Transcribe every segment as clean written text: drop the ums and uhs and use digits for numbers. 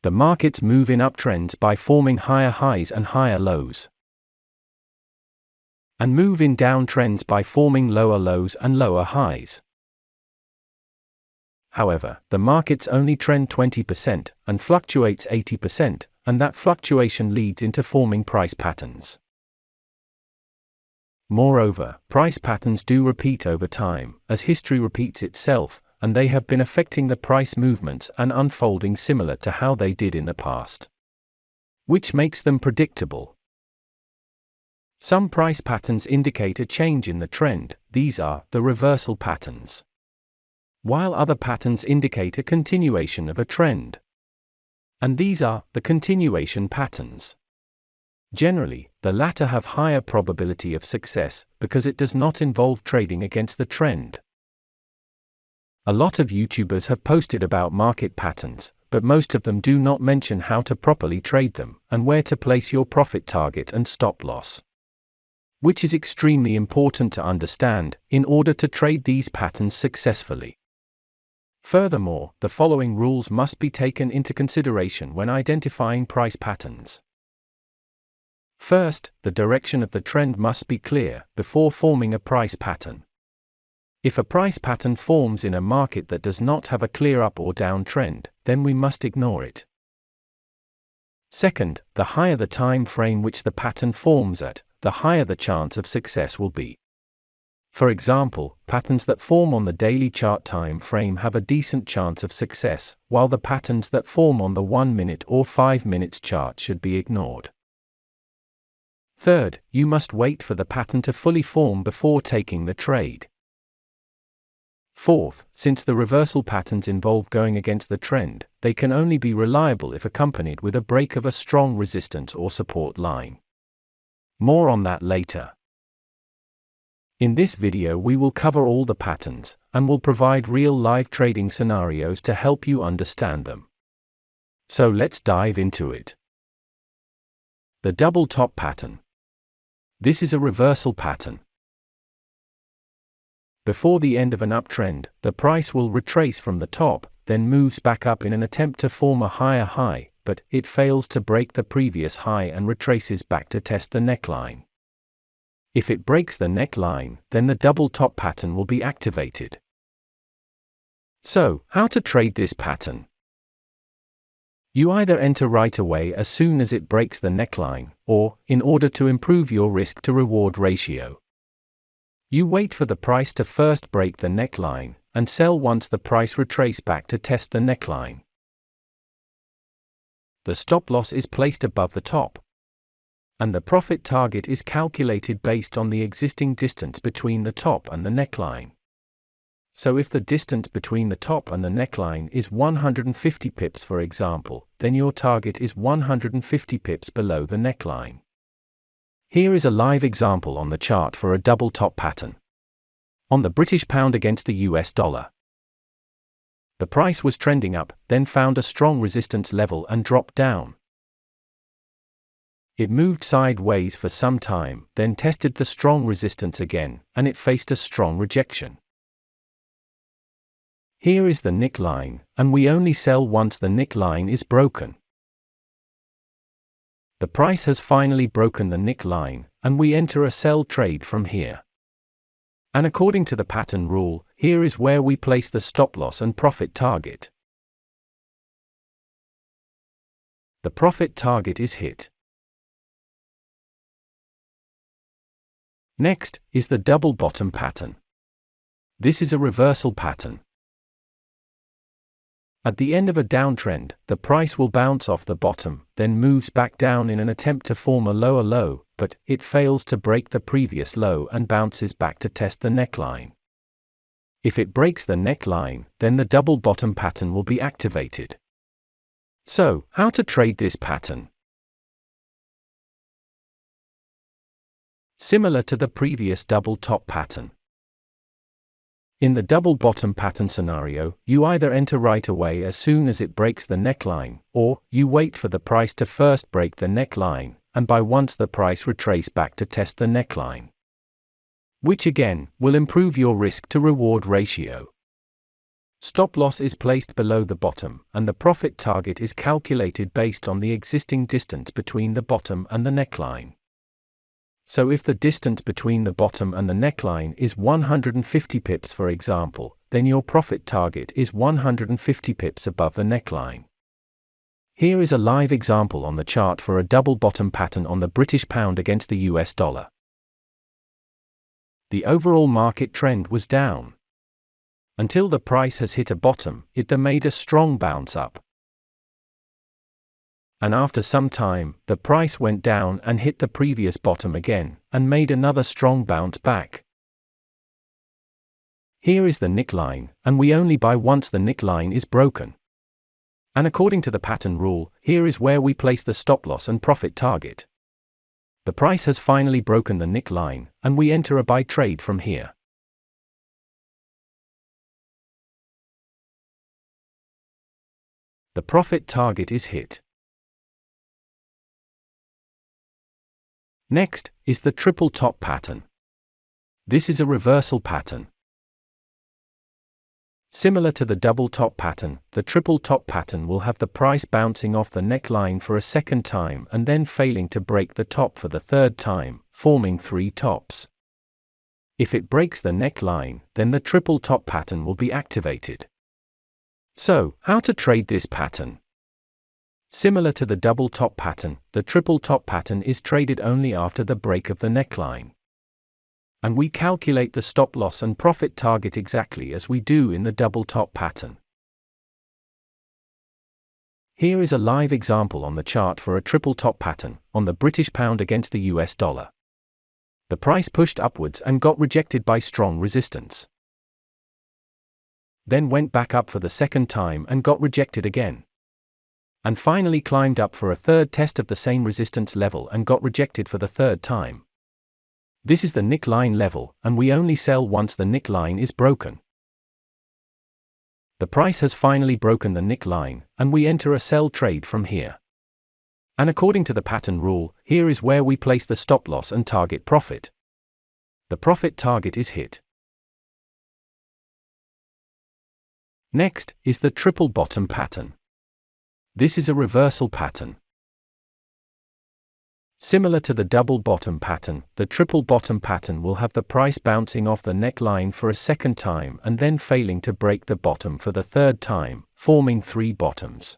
The markets move in uptrends by forming higher highs and higher lows, and move in downtrends by forming lower lows and lower highs. However, the markets only trend 20% and fluctuates 80%, and that fluctuation leads into forming price patterns. Moreover, price patterns do repeat over time, as history repeats itself, and they have been affecting the price movements and unfolding similar to how they did in the past, which makes them predictable. Some price patterns indicate a change in the trend. These are the reversal patterns, while other patterns indicate a continuation of a trend, and these are the continuation patterns. Generally, the latter have higher probability of success because it does not involve trading against the trend. A lot of YouTubers have posted about market patterns, but most of them do not mention how to properly trade them and where to place your profit target and stop loss, which is extremely important to understand in order to trade these patterns successfully. Furthermore, the following rules must be taken into consideration when identifying price patterns. First, the direction of the trend must be clear before forming a price pattern. If a price pattern forms in a market that does not have a clear up or down trend, then we must ignore it. Second, the higher the time frame which the pattern forms at, the higher the chance of success will be. For example, patterns that form on the daily chart time frame have a decent chance of success, while the patterns that form on the 1 minute or 5 minutes chart should be ignored. Third, you must wait for the pattern to fully form before taking the trade. Fourth, since the reversal patterns involve going against the trend, they can only be reliable if accompanied with a break of a strong resistance or support line. More on that later. In this video we will cover all the patterns, and will provide real live trading scenarios to help you understand them. So let's dive into it. The double top pattern. This is a reversal pattern. Before the end of an uptrend, the price will retrace from the top, then moves back up in an attempt to form a higher high, but it fails to break the previous high and retraces back to test the neckline. If it breaks the neckline, then the double top pattern will be activated. So, how to trade this pattern? You either enter right away as soon as it breaks the neckline, or, in order to improve your risk to reward ratio, you wait for the price to first break the neckline, and sell once the price retraces back to test the neckline. The stop loss is placed above the top, and the profit target is calculated based on the existing distance between the top and the neckline. So if the distance between the top and the neckline is 150 pips for example, then your target is 150 pips below the neckline. Here is a live example on the chart for a double top pattern. On the British pound against the US dollar. The price was trending up, then found a strong resistance level and dropped down. It moved sideways for some time, then tested the strong resistance again, and it faced a strong rejection. Here is the neckline, and we only sell once the neckline is broken. The price has finally broken the neckline, and we enter a sell trade from here. And according to the pattern rule, here is where we place the stop loss and profit target. The profit target is hit. Next is the double bottom pattern. This is a reversal pattern. At the end of a downtrend, the price will bounce off the bottom, then moves back down in an attempt to form a lower low, but it fails to break the previous low and bounces back to test the neckline. If it breaks the neckline, then the double bottom pattern will be activated. So, how to trade this pattern? Similar to the previous double top pattern. In the double bottom pattern scenario, you either enter right away as soon as it breaks the neckline, or you wait for the price to first break the neckline, and buy once the price retraces back to test the neckline, which again will improve your risk to reward ratio. Stop loss is placed below the bottom, and the profit target is calculated based on the existing distance between the bottom and the neckline. So if the distance between the bottom and the neckline is 150 pips, for example, then your profit target is 150 pips above the neckline. Here is a live example on the chart for a double bottom pattern on the British pound against the US dollar. The overall market trend was down. Until the price has hit a bottom, it then made a strong bounce up. And after some time, the price went down and hit the previous bottom again, and made another strong bounce back. Here is the neckline, and we only buy once the neckline is broken. And according to the pattern rule, here is where we place the stop loss and profit target. The price has finally broken the neckline, and we enter a buy trade from here. The profit target is hit. Next is the triple top pattern. This is a reversal pattern. Similar to the double top pattern, the triple top pattern will have the price bouncing off the neckline for a second time and then failing to break the top for the third time, forming three tops. If it breaks the neckline, then the triple top pattern will be activated. So, how to trade this pattern? Similar to the double top pattern, the triple top pattern is traded only after the break of the neckline. And we calculate the stop loss and profit target exactly as we do in the double top pattern. Here is a live example on the chart for a triple top pattern on the British pound against the US dollar. The price pushed upwards and got rejected by strong resistance. Then went back up for the second time and got rejected again. And finally climbed up for a third test of the same resistance level and got rejected for the third time. This is the neckline level, and we only sell once the neckline is broken. The price has finally broken the neckline, and we enter a sell trade from here. And according to the pattern rule, here is where we place the stop loss and target profit. The profit target is hit. Next is the triple bottom pattern. This is a reversal pattern. Similar to the double bottom pattern, the triple bottom pattern will have the price bouncing off the neckline for a second time and then failing to break the bottom for the third time, forming three bottoms.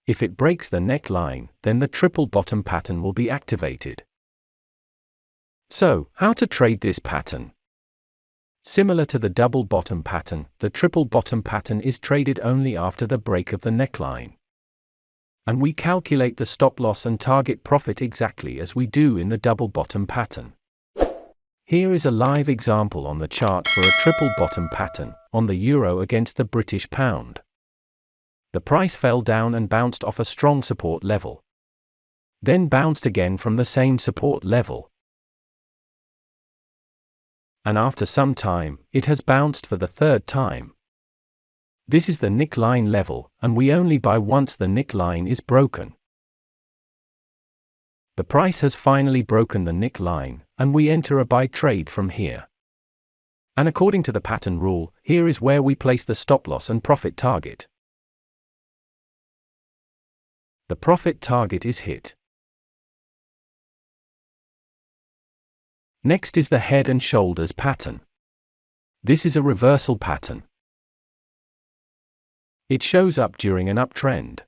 If it breaks the neckline, then the triple bottom pattern will be activated. So, how to trade this pattern? Similar to the double bottom pattern, the triple bottom pattern is traded only after the break of the neckline. And we calculate the stop loss and target profit exactly as we do in the double bottom pattern. Here is a live example on the chart for a triple bottom pattern on the euro against the British pound. The price fell down and bounced off a strong support level. Then bounced again from the same support level. And after some time, it has bounced for the third time. This is the neckline level, and we only buy once the neckline is broken. The price has finally broken the neckline, and we enter a buy trade from here. And according to the pattern rule, here is where we place the stop loss and profit target. The profit target is hit. Next is the head and shoulders pattern. This is a reversal pattern. It shows up during an uptrend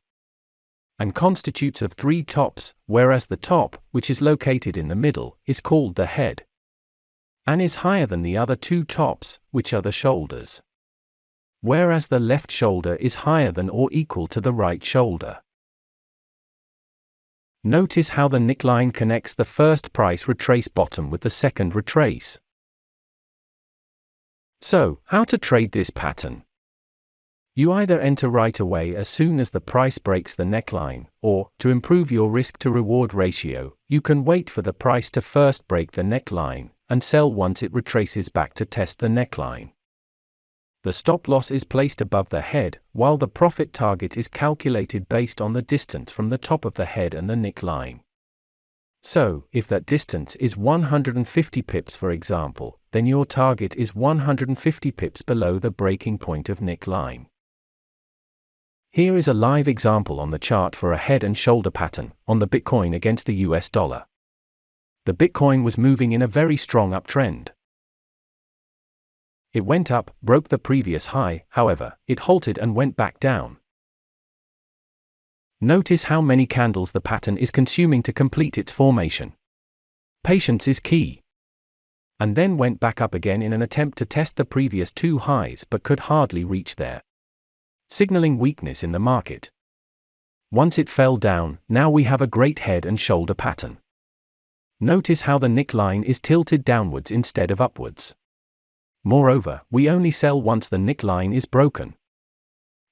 and constitutes of three tops, whereas the top, which is located in the middle, is called the head and is higher than the other two tops, which are the shoulders, whereas the left shoulder is higher than or equal to the right shoulder. Notice how the neckline connects the first price retrace bottom with the second retrace. So, how to trade this pattern? You either enter right away as soon as the price breaks the neckline, or, to improve your risk-to-reward ratio, you can wait for the price to first break the neckline, and sell once it retraces back to test the neckline. The stop loss is placed above the head, while the profit target is calculated based on the distance from the top of the head and the neckline. So, if that distance is 150 pips for example, then your target is 150 pips below the breaking point of neckline. Here is a live example on the chart for a head and shoulder pattern on the Bitcoin against the US dollar. The Bitcoin was moving in a very strong uptrend. It went up, broke the previous high, however, it halted and went back down. Notice how many candles the pattern is consuming to complete its formation. Patience is key. And then went back up again in an attempt to test the previous two highs but could hardly reach there, signaling weakness in the market. Once it fell down, now we have a great head and shoulder pattern. Notice how the neckline is tilted downwards instead of upwards. Moreover, we only sell once the neckline is broken.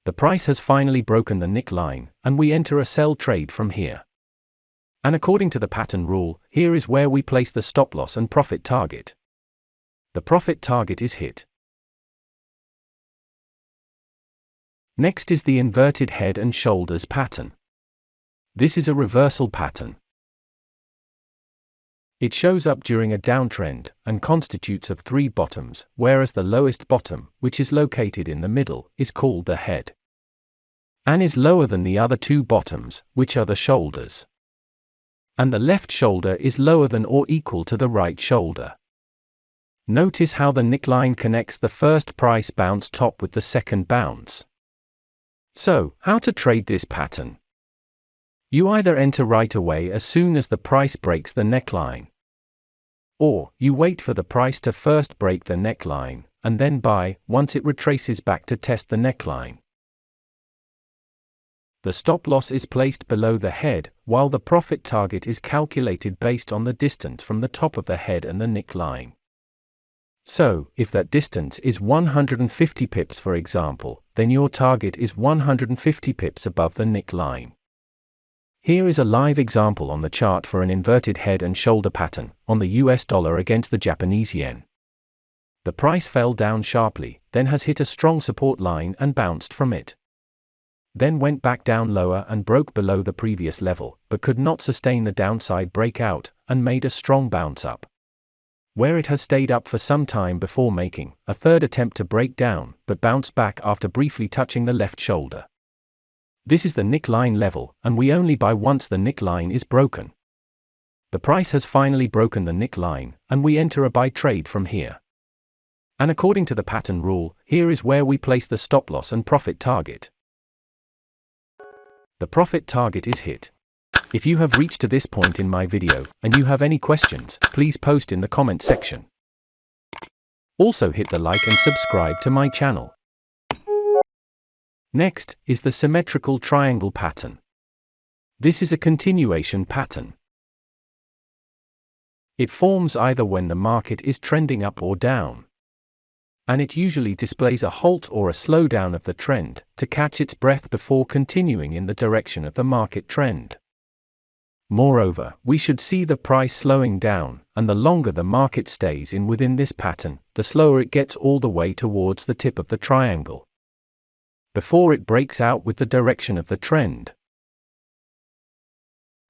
The price has finally broken the neckline, and we enter a sell trade from here. And according to the pattern rule, here is where we place the stop loss and profit target. The profit target is hit. Next is the inverted head and shoulders pattern. This is a reversal pattern. It shows up during a downtrend and constitutes of three bottoms, whereas the lowest bottom, which is located in the middle, is called the head, and is lower than the other two bottoms, which are the shoulders. And the left shoulder is lower than or equal to the right shoulder. Notice how the neckline connects the first price bounce top with the second bounce. So, how to trade this pattern? You either enter right away as soon as the price breaks the neckline, or you wait for the price to first break the neckline, and then buy once it retraces back to test the neckline. The stop loss is placed below the head, while the profit target is calculated based on the distance from the top of the head and the neckline. So, if that distance is 150 pips for example, then your target is 150 pips above the neckline. Here is a live example on the chart for an inverted head and shoulder pattern on the US dollar against the Japanese yen. The price fell down sharply, then has hit a strong support line and bounced from it. Then went back down lower and broke below the previous level, but could not sustain the downside breakout and made a strong bounce up, where it has stayed up for some time before making a third attempt to break down, but bounced back after briefly touching the left shoulder. This is the neckline level, and we only buy once the neckline is broken. The price has finally broken the neckline, and we enter a buy trade from here. And according to the pattern rule, here is where we place the stop loss and profit target. The profit target is hit. If you have reached to this point in my video, and you have any questions, please post in the comment section. Also hit the like and subscribe to my channel. Next is the symmetrical triangle pattern. This is a continuation pattern. It forms either when the market is trending up or down, and it usually displays a halt or a slowdown of the trend to catch its breath before continuing in the direction of the market trend. Moreover, we should see the price slowing down, and the longer the market stays in within this pattern, the slower it gets all the way towards the tip of the triangle, before it breaks out with the direction of the trend.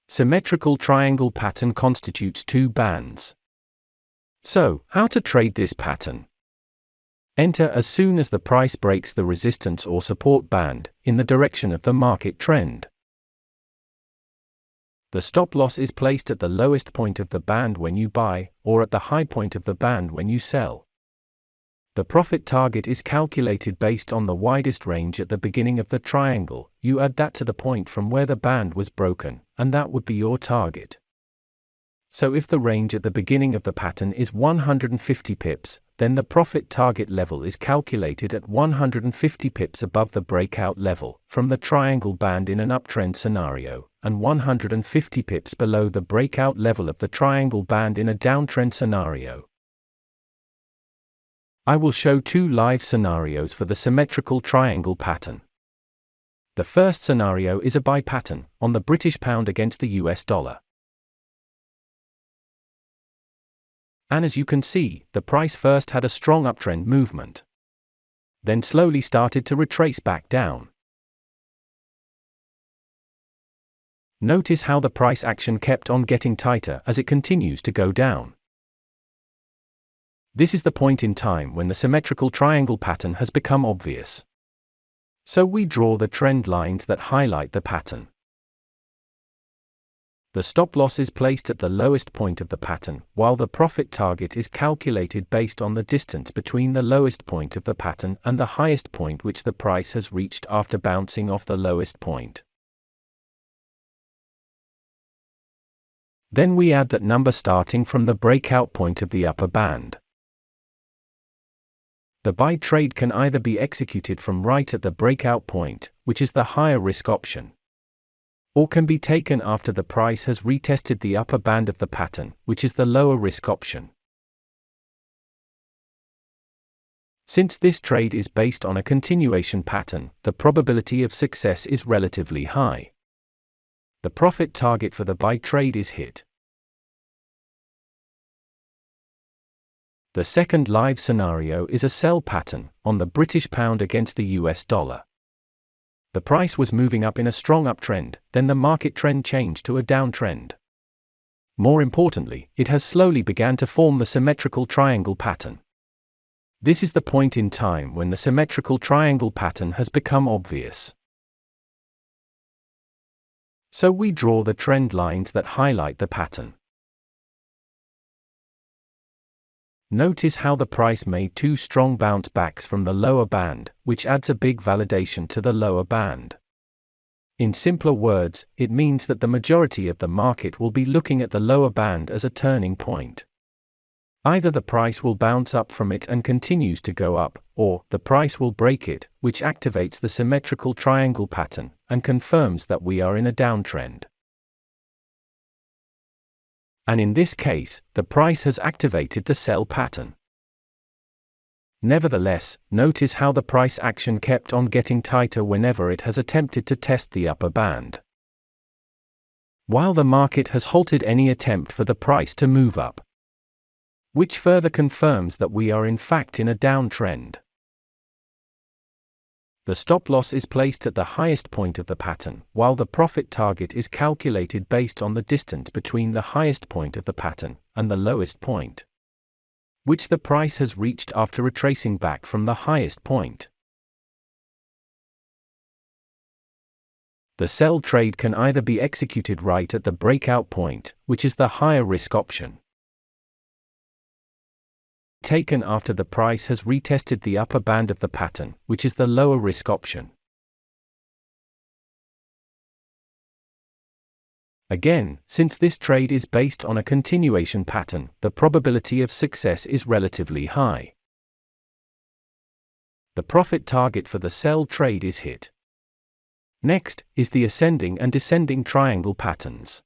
Symmetrical triangle pattern constitutes two bands. So, how to trade this pattern? Enter as soon as the price breaks the resistance or support band in the direction of the market trend. The stop loss is placed at the lowest point of the band when you buy, or at the high point of the band when you sell. The profit target is calculated based on the widest range at the beginning of the triangle. You add that to the point from where the band was broken, and that would be your target. So if the range at the beginning of the pattern is 150 pips, then the profit target level is calculated at 150 pips above the breakout level from the triangle band in an uptrend scenario, and 150 pips below the breakout level of the triangle band in a downtrend scenario. I will show two live scenarios for the symmetrical triangle pattern. The first scenario is a buy pattern on the British pound against the US dollar. And as you can see, the price first had a strong uptrend movement, then slowly started to retrace back down. Notice how the price action kept on getting tighter as it continues to go down. This is the point in time when the symmetrical triangle pattern has become obvious. So we draw the trend lines that highlight the pattern. The stop loss is placed at the lowest point of the pattern, while the profit target is calculated based on the distance between the lowest point of the pattern and the highest point which the price has reached after bouncing off the lowest point. Then we add that number starting from the breakout point of the upper band. The buy trade can either be executed from right at the breakout point, which is the higher risk option, or can be taken after the price has retested the upper band of the pattern, which is the lower risk option. Since this trade is based on a continuation pattern, the probability of success is relatively high. The profit target for the buy trade is hit. The second live scenario is a sell pattern on the British pound against the US dollar. The price was moving up in a strong uptrend, then the market trend changed to a downtrend. More importantly, it has slowly begun to form the symmetrical triangle pattern. This is the point in time when the symmetrical triangle pattern has become obvious. So we draw the trend lines that highlight the pattern. Notice how the price made two strong bounce backs from the lower band, which adds a big validation to the lower band. In simpler words, it means that the majority of the market will be looking at the lower band as a turning point. Either the price will bounce up from it and continues to go up, or the price will break it, which activates the symmetrical triangle pattern and confirms that we are in a downtrend. And in this case, the price has activated the sell pattern. Nevertheless, notice how the price action kept on getting tighter whenever it has attempted to test the upper band, while the market has halted any attempt for the price to move up, which further confirms that we are in fact in a downtrend. The stop loss is placed at the highest point of the pattern, while the profit target is calculated based on the distance between the highest point of the pattern and the lowest point, which the price has reached after retracing back from the highest point. The sell trade can either be executed right at the breakout point, which is the higher risk option, taken after the price has retested the upper band of the pattern, which is the lower risk option. Again, since this trade is based on a continuation pattern, the probability of success is relatively high. The profit target for the sell trade is hit. Next is the ascending and descending triangle patterns.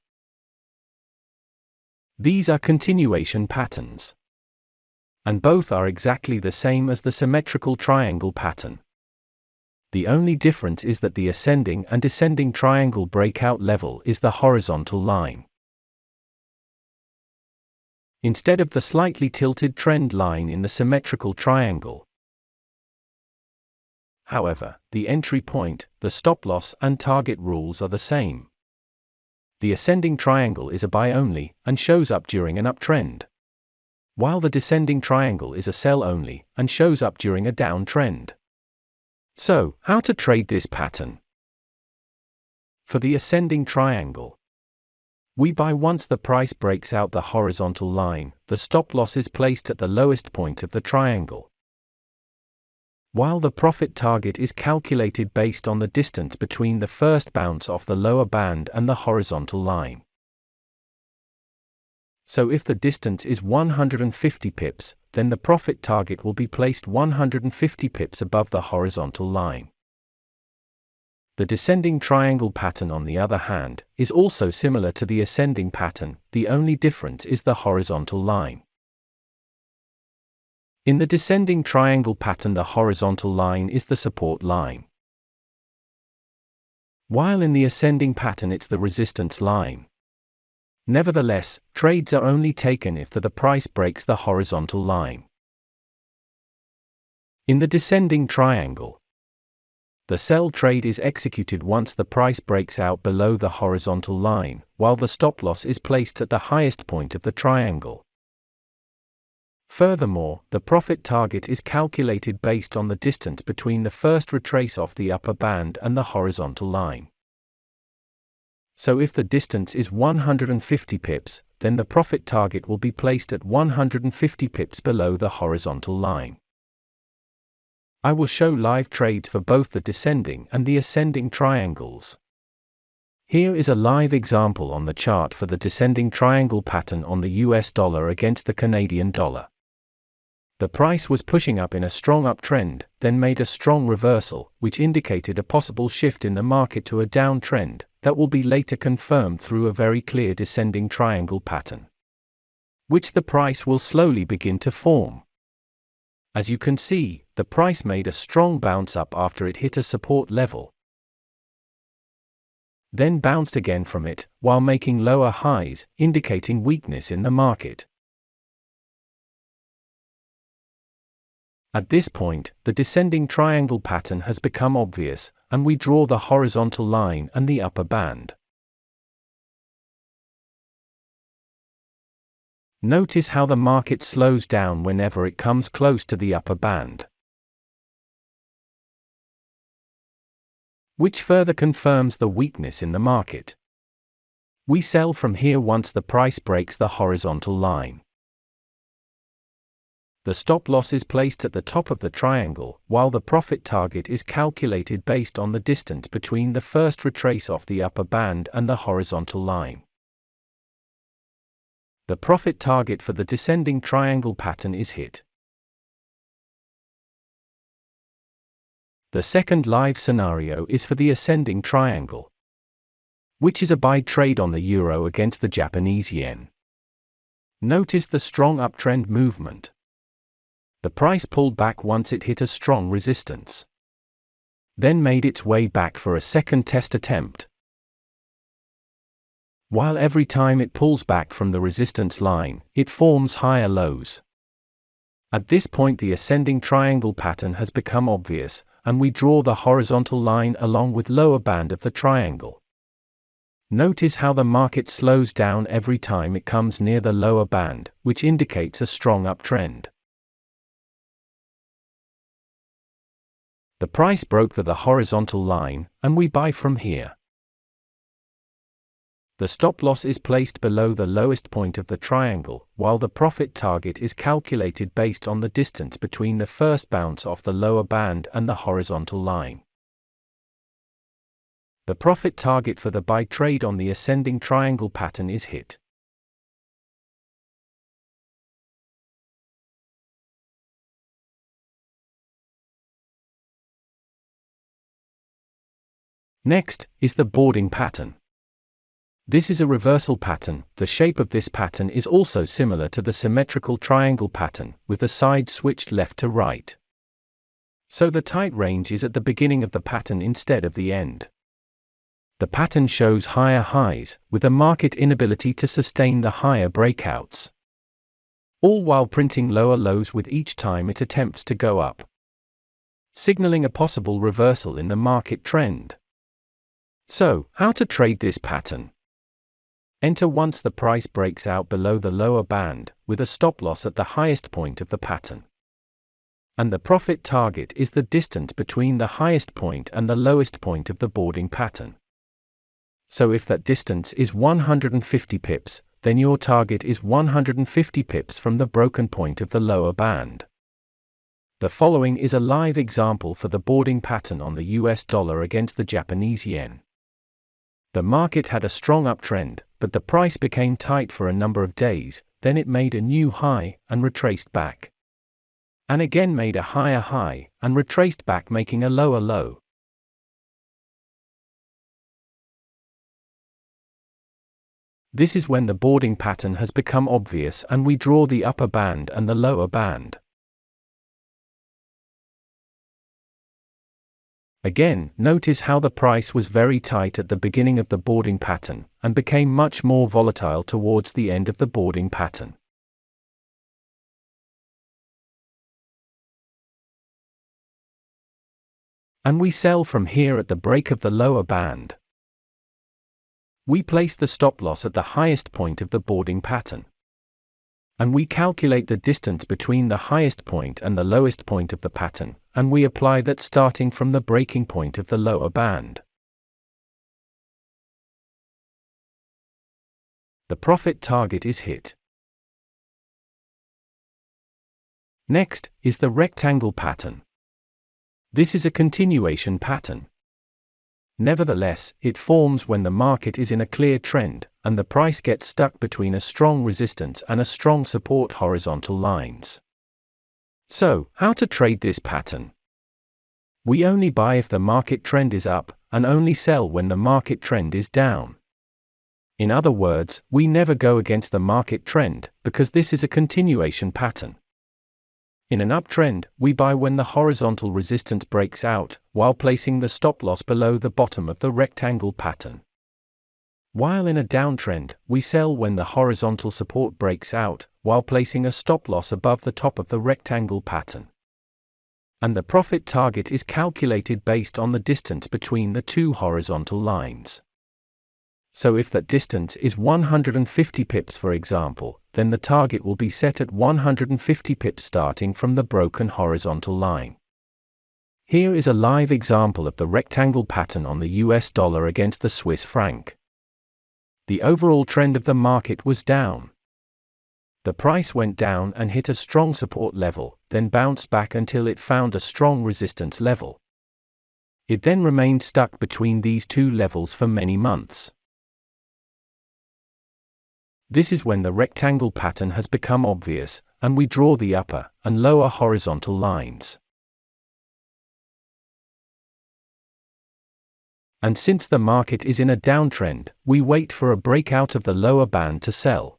These are continuation patterns, and both are exactly the same as the symmetrical triangle pattern. The only difference is that the ascending and descending triangle breakout level is the horizontal line, instead of the slightly tilted trend line in the symmetrical triangle. However, the entry point, the stop loss and target rules are the same. The ascending triangle is a buy only and shows up during an uptrend, while the descending triangle is a sell only and shows up during a downtrend. So, how to trade this pattern? For the ascending triangle, we buy once the price breaks out the horizontal line. The stop loss is placed at the lowest point of the triangle, while the profit target is calculated based on the distance between the first bounce off the lower band and the horizontal line. So if the distance is 150 pips, then the profit target will be placed 150 pips above the horizontal line. The descending triangle pattern, on the other hand, is also similar to the ascending pattern. The only difference is the horizontal line. In the descending triangle pattern, the horizontal line is the support line, while in the ascending pattern it's the resistance line. Nevertheless, trades are only taken if the price breaks the horizontal line. In the descending triangle, The sell trade is executed once the price breaks out below the horizontal line, while the stop loss is placed at the highest point of the triangle. Furthermore, the profit target is calculated based on the distance between the first retrace off the upper band and the horizontal line. So if the distance is 150 pips, then the profit target will be placed at 150 pips below the horizontal line. I will show live trades for both the descending and the ascending triangles. Here is a live example on the chart for the descending triangle pattern on the US dollar against the Canadian dollar. The price was pushing up in a strong uptrend, then made a strong reversal, which indicated a possible shift in the market to a downtrend, that will be later confirmed through a very clear descending triangle pattern, which the price will slowly begin to form. As you can see, the price made a strong bounce up after it hit a support level, then bounced again from it, while making lower highs, indicating weakness in the market. At this point, the descending triangle pattern has become obvious, and we draw the horizontal line and the upper band. Notice how the market slows down whenever it comes close to the upper band, which further confirms the weakness in the market. We sell from here once the price breaks the horizontal line. The stop loss is placed at the top of the triangle, while the profit target is calculated based on the distance between the first retrace off the upper band and the horizontal line. The profit target for the descending triangle pattern is hit. The second live scenario is for the ascending triangle, which is a buy trade on the euro against the Japanese yen. Notice the strong uptrend movement. The price pulled back once it hit a strong resistance, then made its way back for a second test attempt. While every time it pulls back from the resistance line, it forms higher lows. At this point the ascending triangle pattern has become obvious, and we draw the horizontal line along with lower band of the triangle. Notice how the market slows down every time it comes near the lower band, which indicates a strong uptrend. The price broke the horizontal line, and we buy from here. The stop loss is placed below the lowest point of the triangle, while the profit target is calculated based on the distance between the first bounce off the lower band and the horizontal line. The profit target for the buy trade on the ascending triangle pattern is hit. Next is the boarding pattern. This is a reversal pattern. The shape of this pattern is also similar to the symmetrical triangle pattern, with the sides switched left to right. So the tight range is at the beginning of the pattern instead of the end. The pattern shows higher highs, with a market inability to sustain the higher breakouts, all while printing lower lows with each time it attempts to go up, signaling a possible reversal in the market trend. So, how to trade this pattern? Enter once the price breaks out below the lower band, with a stop loss at the highest point of the pattern. And the profit target is the distance between the highest point and the lowest point of the boarding pattern. So if that distance is 150 pips, then your target is 150 pips from the broken point of the lower band. The following is a live example for the boarding pattern on the US dollar against the Japanese yen. The market had a strong uptrend, but the price became tight for a number of days, then it made a new high and retraced back. And again made a higher high and retraced back, making a lower low. This is when the boarding pattern has become obvious and we draw the upper band and the lower band. Again, notice how the price was very tight at the beginning of the boarding pattern, and became much more volatile towards the end of the boarding pattern. And we sell from here at the break of the lower band. We place the stop loss at the highest point of the boarding pattern. And we calculate the distance between the highest point and the lowest point of the pattern, and we apply that starting from the breaking point of the lower band. The profit target is hit. Next is the rectangle pattern. This is a continuation pattern. Nevertheless, it forms when the market is in a clear trend, and the price gets stuck between a strong resistance and a strong support horizontal lines. So, how to trade this pattern? We only buy if the market trend is up, and only sell when the market trend is down. In other words, we never go against the market trend, because this is a continuation pattern. In an uptrend, we buy when the horizontal resistance breaks out, while placing the stop loss below the bottom of the rectangle pattern. While in a downtrend, we sell when the horizontal support breaks out, while placing a stop loss above the top of the rectangle pattern. And the profit target is calculated based on the distance between the two horizontal lines. So if that distance is 150 pips for example, then the target will be set at 150 pips starting from the broken horizontal line. Here is a live example of the rectangle pattern on the US dollar against the Swiss franc. The overall trend of the market was down. The price went down and hit a strong support level, then bounced back until it found a strong resistance level. It then remained stuck between these two levels for many months. This is when the rectangle pattern has become obvious, and we draw the upper and lower horizontal lines. And since the market is in a downtrend, we wait for a breakout of the lower band to sell.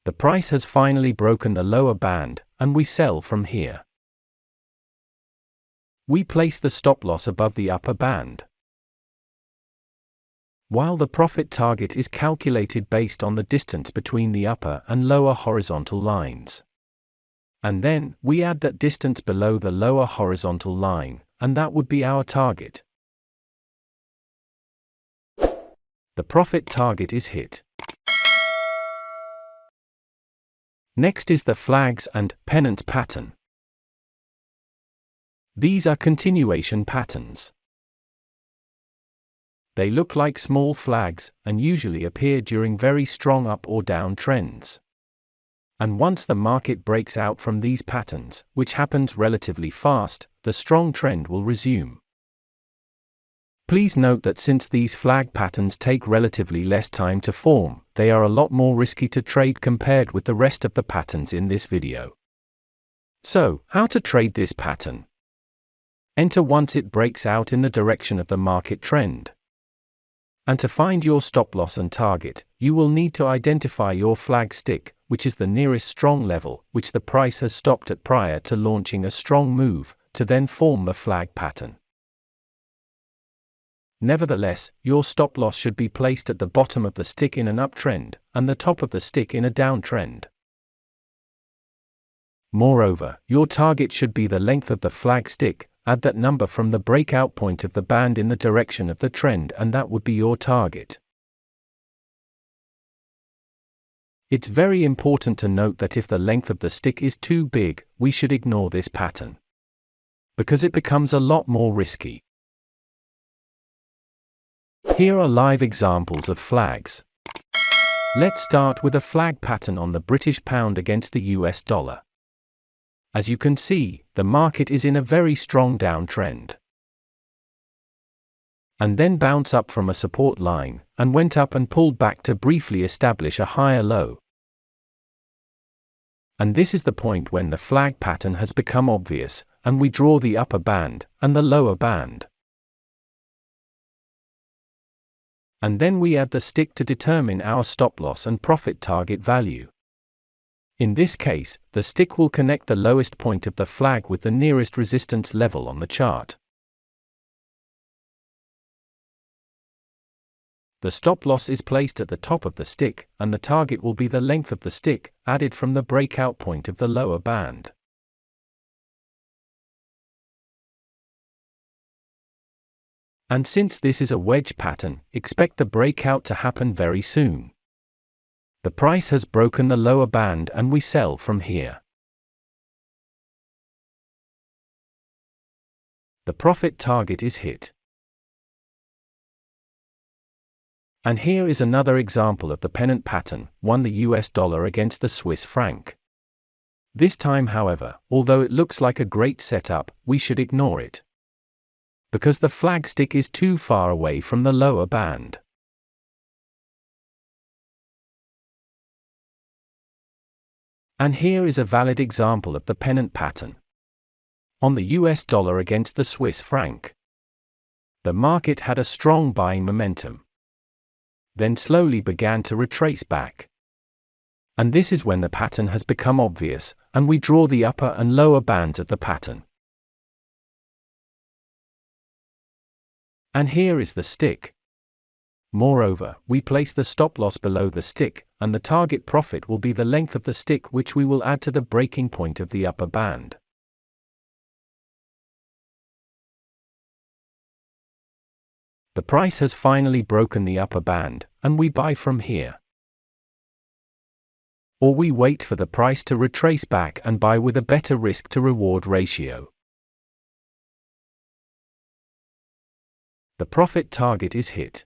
The price has finally broken the lower band, and we sell from here. We place the stop loss above the upper band. While the profit target is calculated based on the distance between the upper and lower horizontal lines. And then, we add that distance below the lower horizontal line, and that would be our target. The profit target is hit. Next is the flags and pennants pattern. These are continuation patterns. They look like small flags, and usually appear during very strong up or down trends. And once the market breaks out from these patterns, which happens relatively fast, the strong trend will resume. Please note that since these flag patterns take relatively less time to form, they are a lot more risky to trade compared with the rest of the patterns in this video. So, how to trade this pattern? Enter once it breaks out in the direction of the market trend. And to find your stop loss and target, you will need to identify your flag stick, which is the nearest strong level, which the price has stopped at prior to launching a strong move, to then form the flag pattern. Nevertheless, your stop loss should be placed at the bottom of the stick in an uptrend, and the top of the stick in a downtrend. Moreover, your target should be the length of the flag stick. Add that number from the breakout point of the band in the direction of the trend, and that would be your target. It's very important to note that if the length of the stick is too big, we should ignore this pattern, because it becomes a lot more risky. Here are live examples of flags. Let's start with a flag pattern on the British pound against the US dollar. As you can see, the market is in a very strong downtrend. And then bounce up from a support line, and went up and pulled back to briefly establish a higher low. And this is the point when the flag pattern has become obvious, and we draw the upper band, and the lower band. And then we add the stick to determine our stop loss and profit target value. In this case, the stick will connect the lowest point of the flag with the nearest resistance level on the chart. The stop loss is placed at the top of the stick, and the target will be the length of the stick, added from the breakout point of the lower band. And since this is a wedge pattern, expect the breakout to happen very soon. The price has broken the lower band and we sell from here. The profit target is hit. And here is another example of the pennant pattern, the US dollar against the Swiss franc. This time, however, although it looks like a great setup, we should ignore it, because the flagstick is too far away from the lower band. And here is a valid example of the pennant pattern. On the US dollar against the Swiss franc, the market had a strong buying momentum, then slowly began to retrace back. And this is when the pattern has become obvious, and we draw the upper and lower bands of the pattern. And here is the stick. Moreover, we place the stop loss below the stick, and the target profit will be the length of the stick, which we will add to the breaking point of the upper band. The price has finally broken the upper band, and we buy from here. Or we wait for the price to retrace back and buy with a better risk to reward ratio. The profit target is hit.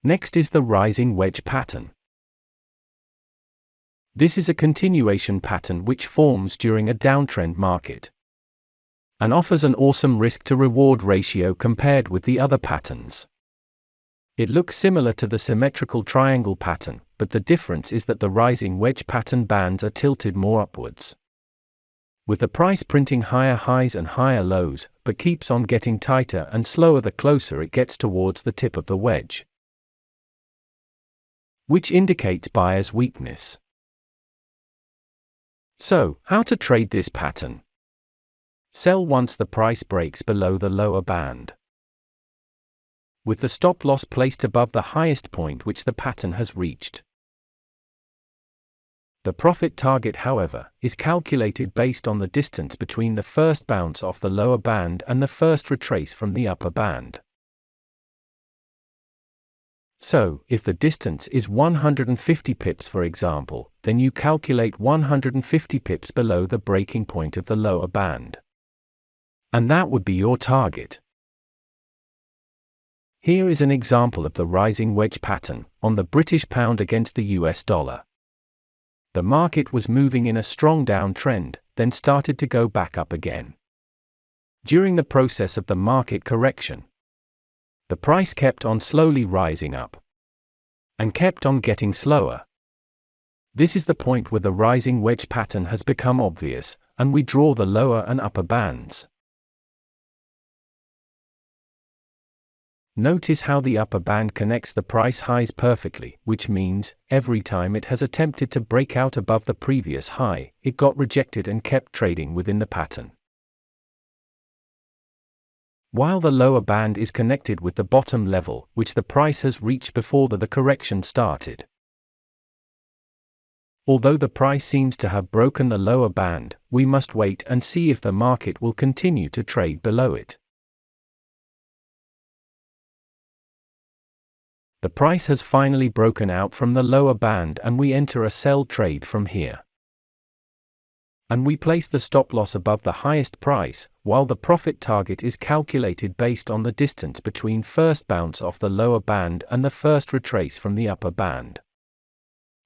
Next is the rising wedge pattern. This is a continuation pattern which forms during a downtrend market, and offers an awesome risk to reward ratio compared with the other patterns. It looks similar to the symmetrical triangle pattern, but the difference is that the rising wedge pattern bands are tilted more upwards, with the price printing higher highs and higher lows, but keeps on getting tighter and slower the closer it gets towards the tip of the wedge, which indicates buyer's weakness. So, how to trade this pattern? Sell once the price breaks below the lower band, with the stop loss placed above the highest point which the pattern has reached. The profit target, however, is calculated based on the distance between the first bounce off the lower band and the first retrace from the upper band. So, if the distance is 150 pips for example, then you calculate 150 pips below the breaking point of the lower band. And that would be your target. Here is an example of the rising wedge pattern, on the British pound against the US dollar. The market was moving in a strong downtrend, then started to go back up again. During the process of the market correction, the price kept on slowly rising up, and kept on getting slower. This is the point where the rising wedge pattern has become obvious, and we draw the lower and upper bands. Notice how the upper band connects the price highs perfectly, which means, every time it has attempted to break out above the previous high, it got rejected and kept trading within the pattern, while the lower band is connected with the bottom level, which the price has reached before the correction started. Although the price seems to have broken the lower band, we must wait and see if the market will continue to trade below it. The price has finally broken out from the lower band and we enter a sell trade from here. And we place the stop loss above the highest price, while the profit target is calculated based on the distance between first bounce off the lower band and the first retrace from the upper band.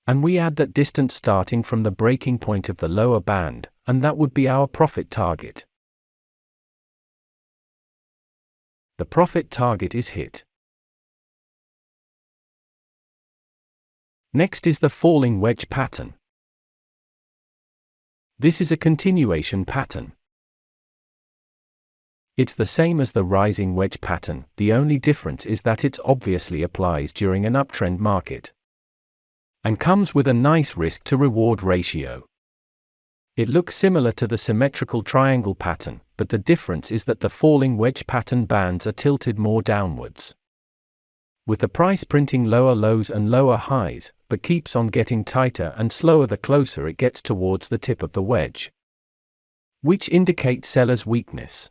And we add that distance starting from the breaking point of the lower band, and that would be our profit target. The profit target is hit. Next is the falling wedge pattern. This is a continuation pattern. It's the same as the rising wedge pattern, the only difference is that it obviously applies during an uptrend market, and comes with a nice risk to reward ratio. It looks similar to the symmetrical triangle pattern, but the difference is that the falling wedge pattern bands are tilted more downwards, with the price printing lower lows and lower highs, but keeps on getting tighter and slower the closer it gets towards the tip of the wedge, which indicates seller's weakness.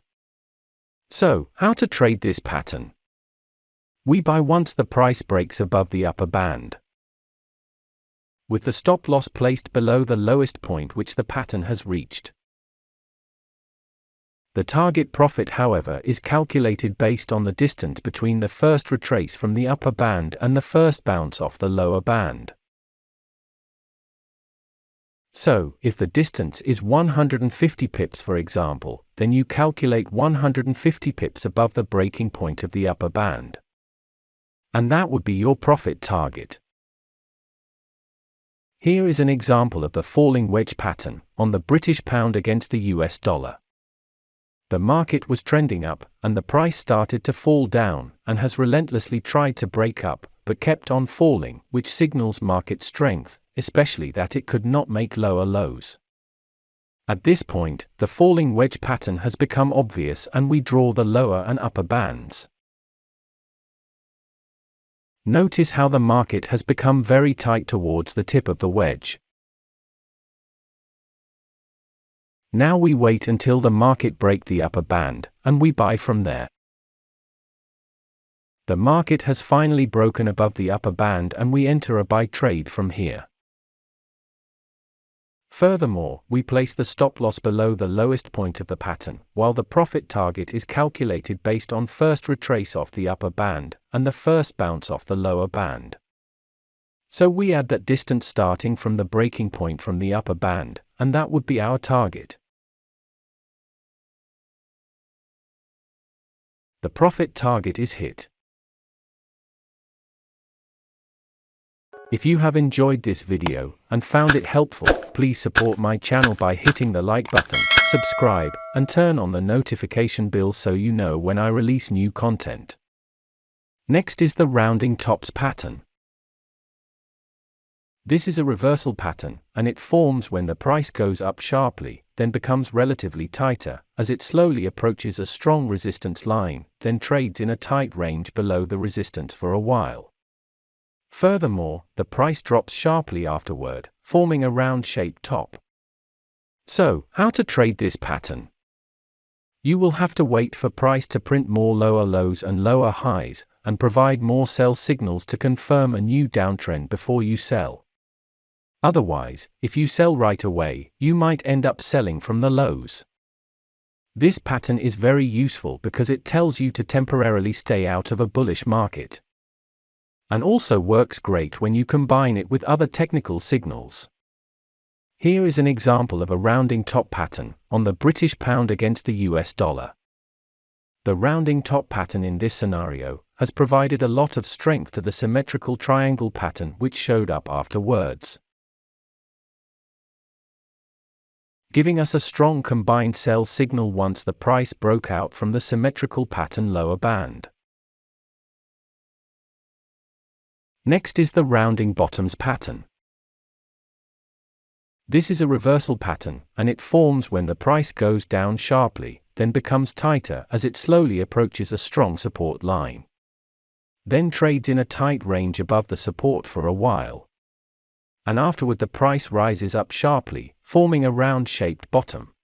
So, how to trade this pattern? We buy once the price breaks above the upper band, with the stop loss placed below the lowest point which the pattern has reached. The target profit, however, is calculated based on the distance between the first retrace from the upper band and the first bounce off the lower band. So, if the distance is 150 pips for example, then you calculate 150 pips above the breaking point of the upper band. And that would be your profit target. Here is an example of the falling wedge pattern on the British pound against the US dollar. The market was trending up, and the price started to fall down, and has relentlessly tried to break up, but kept on falling, which signals market strength, especially that it could not make lower lows. At this point, the falling wedge pattern has become obvious and we draw the lower and upper bands. Notice how the market has become very tight towards the tip of the wedge. Now we wait until the market break the upper band, and we buy from there. The market has finally broken above the upper band and we enter a buy trade from here. Furthermore, we place the stop loss below the lowest point of the pattern, while the profit target is calculated based on first retrace off the upper band, and the first bounce off the lower band. So we add that distance starting from the breaking point from the upper band, and that would be our target. The profit target is hit. If you have enjoyed this video and found it helpful, please support my channel by hitting the like button, subscribe, and turn on the notification bell so you know when I release new content. Next is the rounding tops pattern. This is a reversal pattern, and it forms when the price goes up sharply, then becomes relatively tighter, as it slowly approaches a strong resistance line, then trades in a tight range below the resistance for a while. Furthermore, the price drops sharply afterward, forming a round-shaped top. So, how to trade this pattern? You will have to wait for price to print more lower lows and lower highs, and provide more sell signals to confirm a new downtrend before you sell. Otherwise, if you sell right away, you might end up selling from the lows. This pattern is very useful because it tells you to temporarily stay out of a bullish market. And also works great when you combine it with other technical signals. Here is an example of a rounding top pattern on the British pound against the US dollar. The rounding top pattern in this scenario has provided a lot of strength to the symmetrical triangle pattern which showed up afterwards, giving us a strong combined sell signal once the price broke out from the symmetrical pattern lower band. Next is the rounding bottoms pattern. This is a reversal pattern, and it forms when the price goes down sharply, then becomes tighter as it slowly approaches a strong support line. Then trades in a tight range above the support for a while. And afterward the price rises up sharply, forming a round-shaped bottom.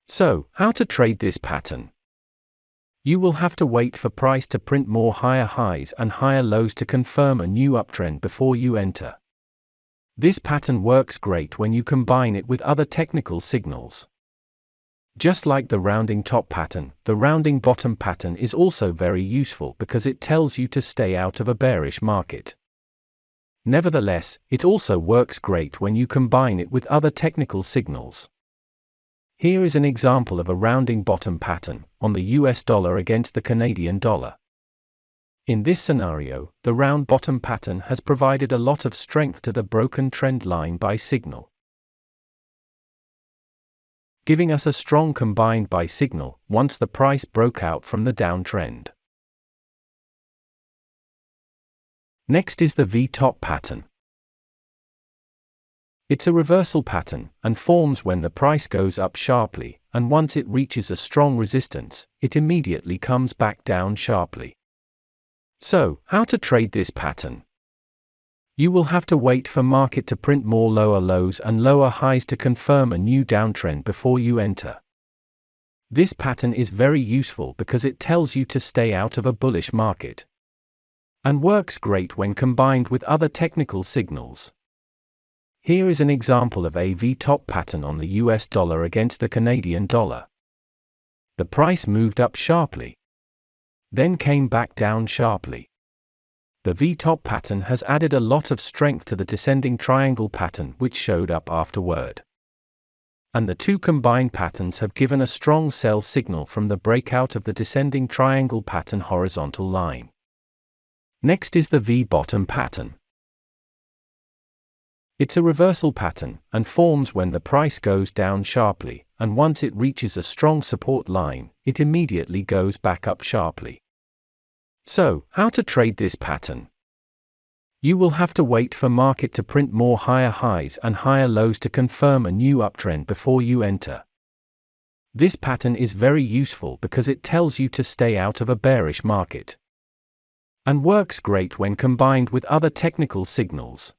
So, how to trade this pattern? You will have to wait for price to print more higher highs and higher lows to confirm a new uptrend before you enter. This pattern works great when you combine it with other technical signals. Just like the rounding top pattern, the rounding bottom pattern is also very useful because it tells you to stay out of a bearish market. Nevertheless, it also works great when you combine it with other technical signals. Here is an example of a rounding bottom pattern on the US dollar against the Canadian dollar. In this scenario, the round bottom pattern has provided a lot of strength to the broken trend line buy signal, giving us a strong combined buy signal once the price broke out from the downtrend. Next is the V-top pattern. It's a reversal pattern, and forms when the price goes up sharply, and once it reaches a strong resistance, it immediately comes back down sharply. So, how to trade this pattern? You will have to wait for market to print more lower lows and lower highs to confirm a new downtrend before you enter. This pattern is very useful because it tells you to stay out of a bullish market, and works great when combined with other technical signals. Here is an example of a V-top pattern on the US dollar against the Canadian dollar. The price moved up sharply, then came back down sharply. The V-top pattern has added a lot of strength to the descending triangle pattern which showed up afterward. And the two combined patterns have given a strong sell signal from the breakout of the descending triangle pattern horizontal line. Next is the V-bottom pattern. It's a reversal pattern, and forms when the price goes down sharply, and once it reaches a strong support line, it immediately goes back up sharply. So, how to trade this pattern? You will have to wait for market to print more higher highs and higher lows to confirm a new uptrend before you enter. This pattern is very useful because it tells you to stay out of a bearish market, and works great when combined with other technical signals.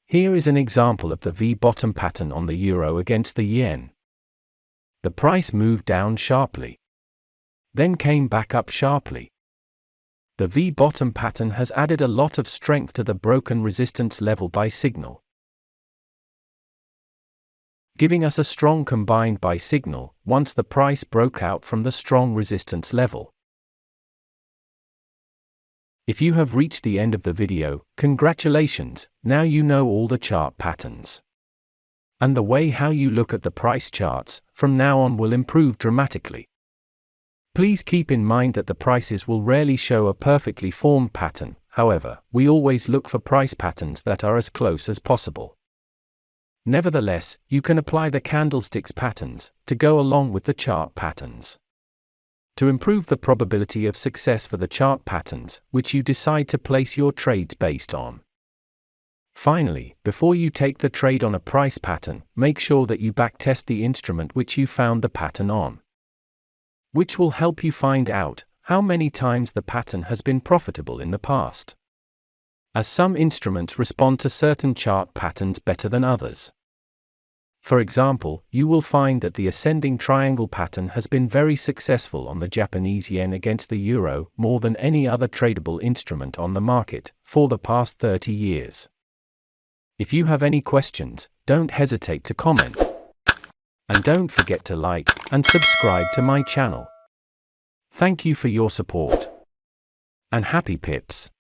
Here is an example of the V-bottom pattern on the euro against the yen. The price moved down sharply, then came back up sharply. The V-bottom pattern has added a lot of strength to the broken resistance level buy signal, giving us a strong combined buy signal once the price broke out from the strong resistance level. If you have reached the end of the video, congratulations, now you know all the chart patterns. And the way how you look at the price charts from now on will improve dramatically. Please keep in mind that the prices will rarely show a perfectly formed pattern, however, we always look for price patterns that are as close as possible. Nevertheless, you can apply the candlesticks patterns to go along with the chart patterns, to improve the probability of success for the chart patterns, which you decide to place your trades based on. Finally, before you take the trade on a price pattern, make sure that you backtest the instrument which you found the pattern on, which will help you find out how many times the pattern has been profitable in the past, as some instruments respond to certain chart patterns better than others. For example, you will find that the ascending triangle pattern has been very successful on the Japanese yen against the euro more than any other tradable instrument on the market for the past 30 years. If you have any questions, don't hesitate to comment. And don't forget to like and subscribe to my channel. Thank you for your support. And happy pips!